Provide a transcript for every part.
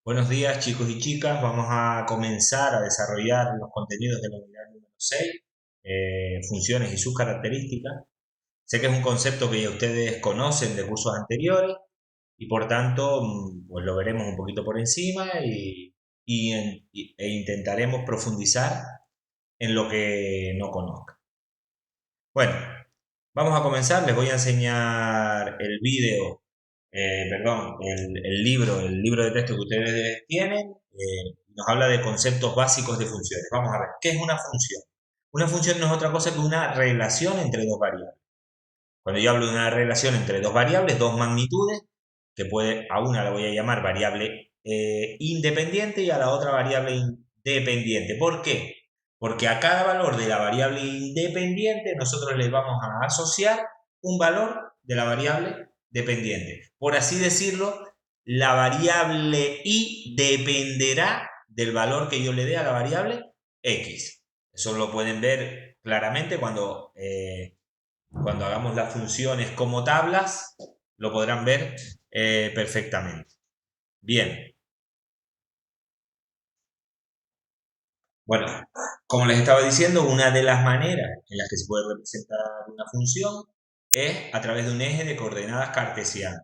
Buenos días chicos y chicas, vamos a comenzar a desarrollar los contenidos de la unidad número 6, funciones y sus características. Sé que es un concepto que ya ustedes conocen de cursos anteriores y por tanto pues lo veremos un poquito por encima e intentaremos profundizar en lo que no conozcan. Bueno, vamos a comenzar, les voy a enseñar el vídeo, perdón, el libro de texto que ustedes tienen, nos habla de conceptos básicos de funciones. Vamos a ver, ¿qué es una función? Una función no es otra cosa que una relación entre dos variables. Cuando yo hablo de una relación entre dos variables, dos magnitudes, a una la voy a llamar variable independiente y a la otra variable independiente. ¿Por qué? Porque a cada valor de la variable independiente nosotros le vamos a asociar un valor de la variable dependiente. Por así decirlo, la variable y dependerá del valor que yo le dé a la variable x. Eso lo pueden ver claramente cuando hagamos las funciones como tablas, lo podrán ver perfectamente. Bien, bueno, como les estaba diciendo, una de las maneras en las que se puede representar una función es a través de un eje de coordenadas cartesianas.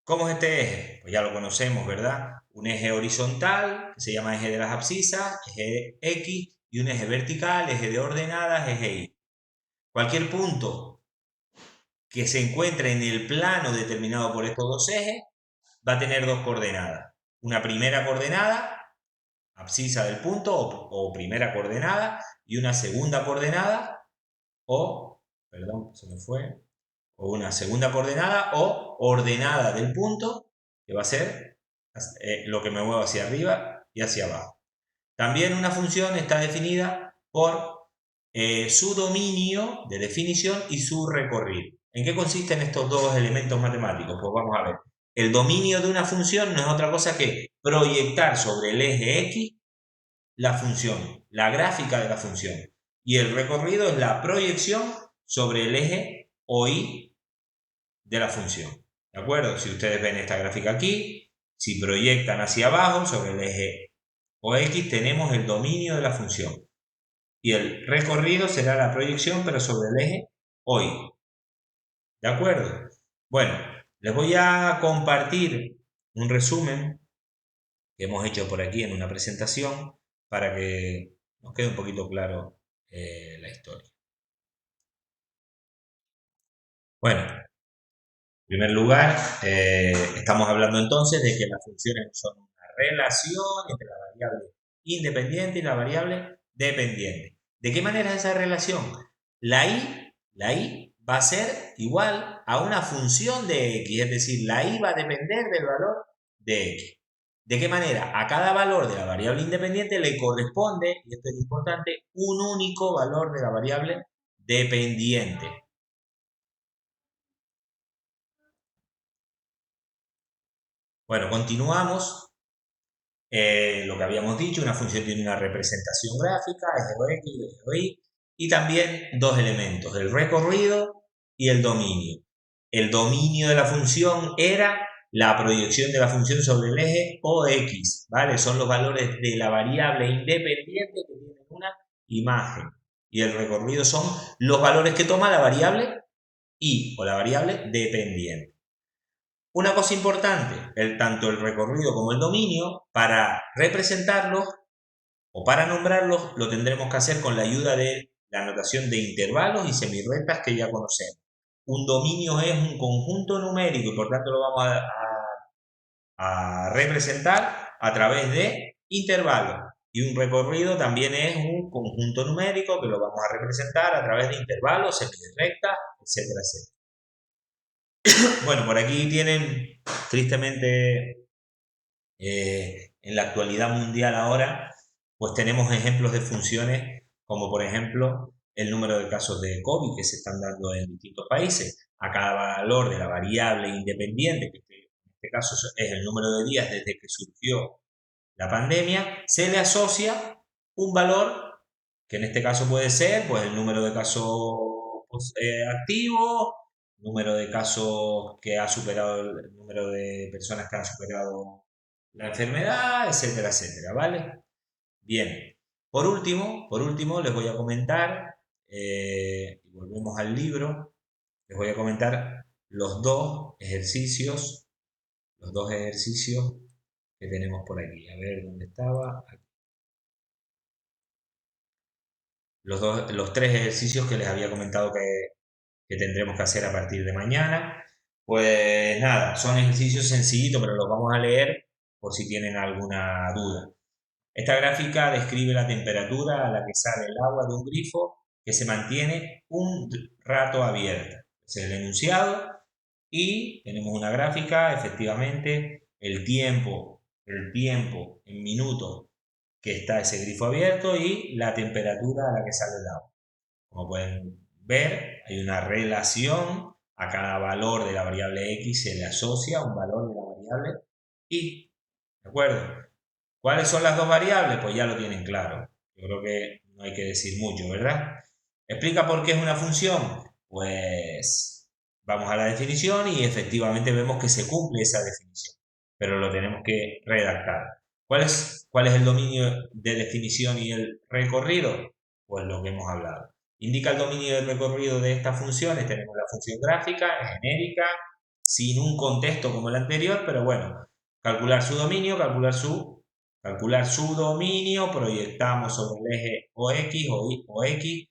¿Cómo es este eje? Pues ya lo conocemos, ¿verdad? Un eje horizontal, que se llama eje de las abscisas, eje X, y un eje vertical, eje de ordenadas, eje Y. Cualquier punto que se encuentre en el plano determinado por estos dos ejes va a tener dos coordenadas. Una primera coordenada, abscisa del punto o primera coordenada, y una segunda coordenada perdón, se me fue, o una segunda coordenada o ordenada del punto, que va a ser lo que me muevo hacia arriba y hacia abajo. También una función está definida por su dominio de definición y su recorrido. ¿En qué consisten estos dos elementos matemáticos? Pues vamos a ver. El dominio de una función no es otra cosa que proyectar sobre el eje X la función, la gráfica de la función. Y el recorrido es la proyección sobre el eje o Y de la función. ¿De acuerdo? Si ustedes ven esta gráfica aquí, si proyectan hacia abajo sobre el eje o X, tenemos el dominio de la función. Y el recorrido será la proyección, pero sobre el eje o Y. ¿De acuerdo? Bueno, les voy a compartir un resumen que hemos hecho por aquí en una presentación para que nos quede un poquito claro la historia. Bueno, en primer lugar, estamos hablando entonces de que las funciones son una relación entre la variable independiente y la variable dependiente. ¿De qué manera es esa relación? La y va a ser igual a una función de x, es decir, la y va a depender del valor de x. ¿De qué manera? A cada valor de la variable independiente le corresponde, y esto es importante, un único valor de la variable dependiente. Bueno, continuamos. Lo que habíamos dicho, una función tiene una representación gráfica, es de x, es de y, y también dos elementos, el recorrido y el dominio. El dominio de la función era la proyección de la función sobre el eje o x, ¿vale? Son los valores de la variable independiente que tienen una imagen. Y el recorrido son los valores que toma la variable y o la variable dependiente. Una cosa importante, tanto el recorrido como el dominio, para representarlos o para nombrarlos, lo tendremos que hacer con la ayuda de la notación de intervalos y semirrectas que ya conocemos. Un dominio es un conjunto numérico y por tanto lo vamos a representar a través de intervalos. Y un recorrido también es un conjunto numérico que lo vamos a representar a través de intervalos, semirrectas, etcétera, etcétera. Bueno, por aquí tienen, tristemente, en la actualidad mundial ahora, pues tenemos ejemplos de funciones como por ejemplo el número de casos de COVID que se están dando en distintos países. A cada valor de la variable independiente, que en este caso es el número de días desde que surgió la pandemia, se le asocia un valor que en este caso puede ser pues, el número de casos activos, número de casos que ha superado el número de personas que han superado la enfermedad, etcétera, etcétera, ¿vale? Bien, por último les voy a comentar, volvemos al libro, les voy a comentar los dos ejercicios que tenemos por aquí. A ver, ¿dónde estaba? Aquí. Los tres ejercicios que les había comentado que tendremos que hacer a partir de mañana. Pues nada, son ejercicios sencillitos, pero los vamos a leer por si tienen alguna duda. Esta gráfica describe la temperatura a la que sale el agua de un grifo que se mantiene un rato abierta. Ese es el enunciado y tenemos una gráfica, efectivamente, el tiempo en minutos que está ese grifo abierto y la temperatura a la que sale el agua. Como pueden ver, hay una relación, a cada valor de la variable x se le asocia un valor de la variable y. ¿De acuerdo? ¿Cuáles son las dos variables? Pues ya lo tienen claro. Yo creo que no hay que decir mucho, ¿verdad? ¿Explica por qué es una función? Pues vamos a la definición y efectivamente vemos que se cumple esa definición, pero lo tenemos que redactar. ¿Cuál es el dominio de definición y el recorrido? Pues lo que hemos hablado. Indica el dominio del recorrido de estas funciones. Tenemos la función gráfica, genérica, sin un contexto como el anterior, pero bueno, calcular su dominio, calcular su dominio, proyectamos sobre el eje OX o X,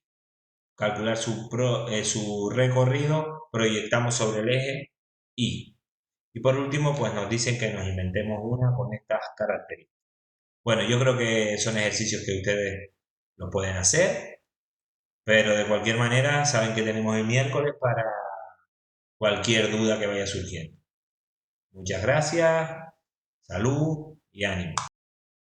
calcular su recorrido, proyectamos sobre el eje Y. Y por último, pues nos dicen que nos inventemos una con estas características. Bueno, yo creo que son ejercicios que ustedes lo pueden hacer, pero de cualquier manera saben que tenemos el miércoles para cualquier duda que vaya surgiendo. Muchas gracias, salud y ánimo.